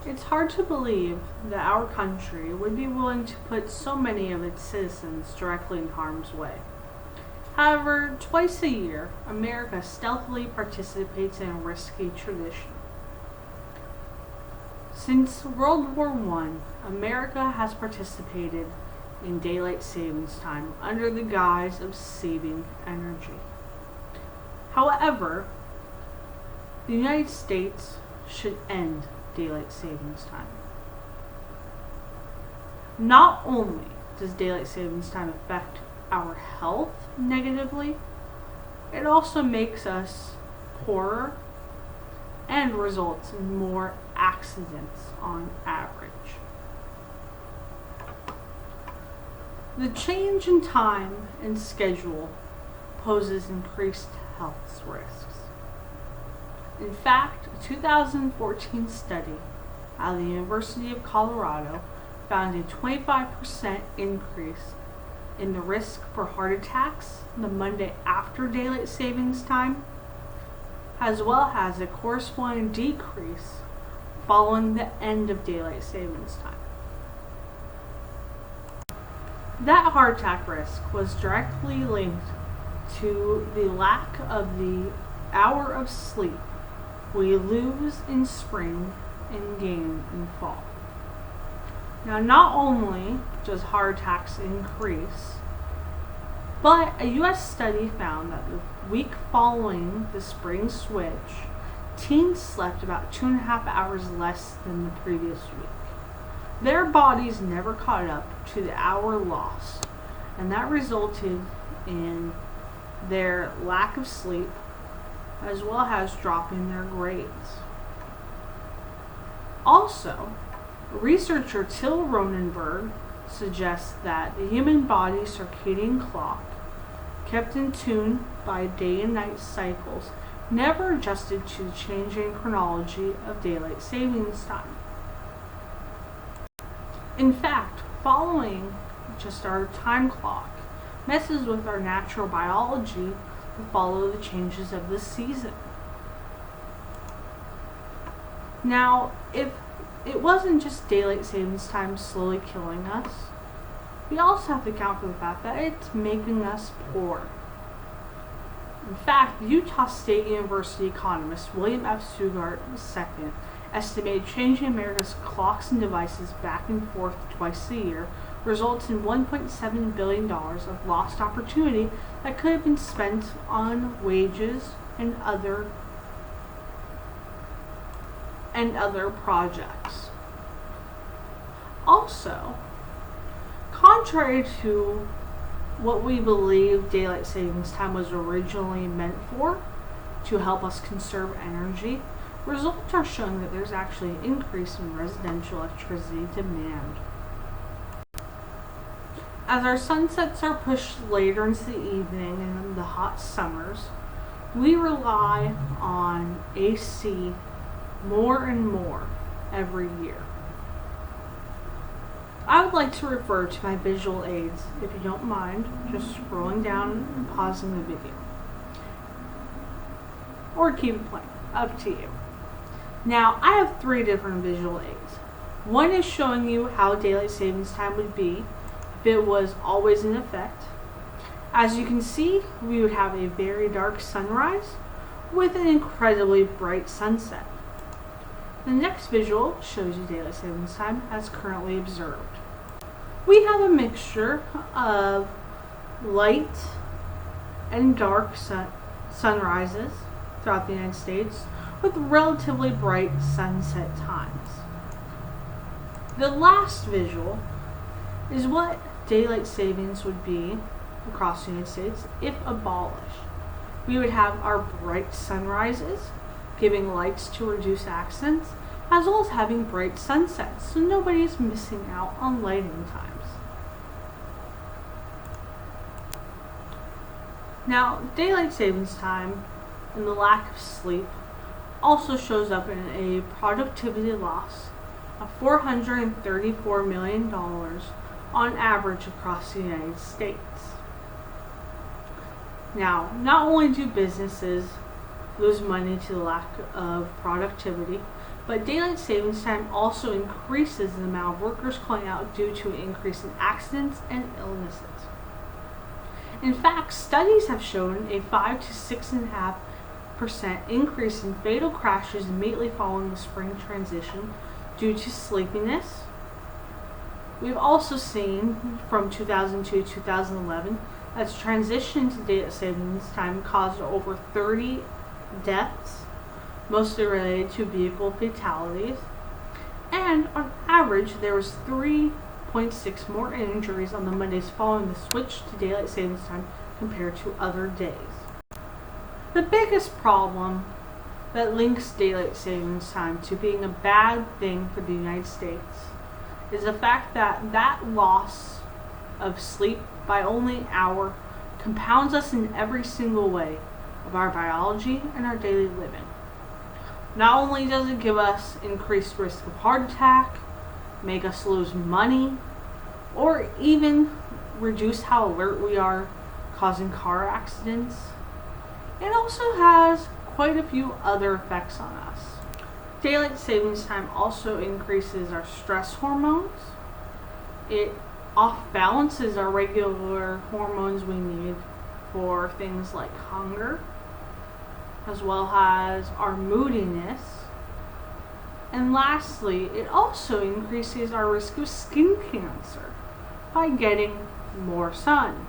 It's hard to believe that our country would be willing to put so many of its citizens directly in harm's way. However, twice a year, America stealthily participates in a risky tradition. Since World War I, America has participated in daylight savings time under the guise of saving energy. However, the United States should end daylight savings time. Not only does daylight savings time affect our health negatively, it also makes us poorer and results in more accidents on average. The change in time and schedule poses increased health risks. In fact, a 2014 study out of the University of Colorado found a 25% increase in the risk for heart attacks the Monday after daylight savings time, as well as a corresponding decrease following the end of daylight savings time. That heart attack risk was directly linked to the lack of the hour of sleep we lose in spring and gain in fall. Now, not only does heart attacks increase, but a US study found that the week following the spring switch, teens slept about 2.5 hours less than the previous week. Their bodies never caught up to the hour lost, and that resulted in their lack of sleep as well as dropping their grades. Also, researcher Till Ronenberg suggests that the human body's circadian clock, kept in tune by day and night cycles, never adjusted to the changing chronology of daylight savings time. In fact, following just our time clock messes with our natural biology to follow the changes of the season. Now, if it wasn't just daylight savings time slowly killing us, we also have to account for the fact that it's making us poor. In fact, Utah State University economist William F. Sugart II estimated changing America's clocks and devices back and forth twice a year results in $1.7 billion of lost opportunity that could have been spent on wages and other projects. Also, contrary to what we believe daylight savings time was originally meant for, to help us conserve energy, results are showing that there's actually an increase in residential electricity demand. As our sunsets are pushed later into the evening in the hot summers, we rely on AC more and more every year. I would like to refer to my visual aids, if you don't mind, just scrolling down and pausing the video. Or keep it playing, up to you. Now, I have 3 different visual aids. One is showing you how daylight savings time would be if it was always in effect. As you can see, we would have a very dark sunrise with an incredibly bright sunset. The next visual shows you daylight savings time as currently observed. We have a mixture of light and dark sunrises throughout the United States with relatively bright sunset times. The last visual is what daylight savings would be across the United States if abolished. We would have our bright sunrises, giving lights to reduce accidents, as well as having bright sunsets, so nobody is missing out on lighting times. Now, daylight savings time and the lack of sleep also shows up in a productivity loss of $434 million on average across the United States. Now, not only do businesses lose money to the lack of productivity, but daylight savings time also increases the amount of workers calling out due to an increase in accidents and illnesses. In fact, studies have shown a 5 to 6.5% increase in fatal crashes immediately following the spring transition due to sleepiness. We've also seen from 2002 to 2011 that the transition to daylight savings time caused over 30 deaths, mostly related to vehicle fatalities, and on average there was 3.6 more injuries on the Mondays following the switch to daylight savings time compared to other days. The biggest problem that links daylight savings time to being a bad thing for the United States is the fact that loss of sleep by only an hour compounds us in every single way of our biology and our daily living. Not only does it give us increased risk of heart attack, make us lose money, or even reduce how alert we are, causing car accidents, it also has quite a few other effects on us. Daylight savings time also increases our stress hormones. It off balances our regular hormones we need for things like hunger, as well as our moodiness. And lastly, it also increases our risk of skin cancer by getting more sun.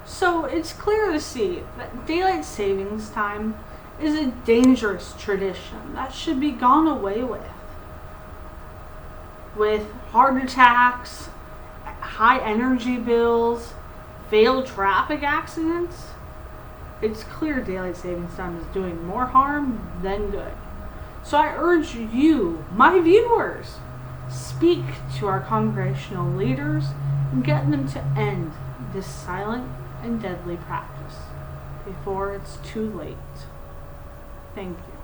So it's clear to see that daylight savings time is a dangerous tradition that should be gone away with. With heart attacks, high energy bills, fatal traffic accidents, it's clear daylight savings time is doing more harm than good. So I urge you, my viewers, speak to our congregational leaders and get them to end this silent and deadly practice before it's too late. Thank you.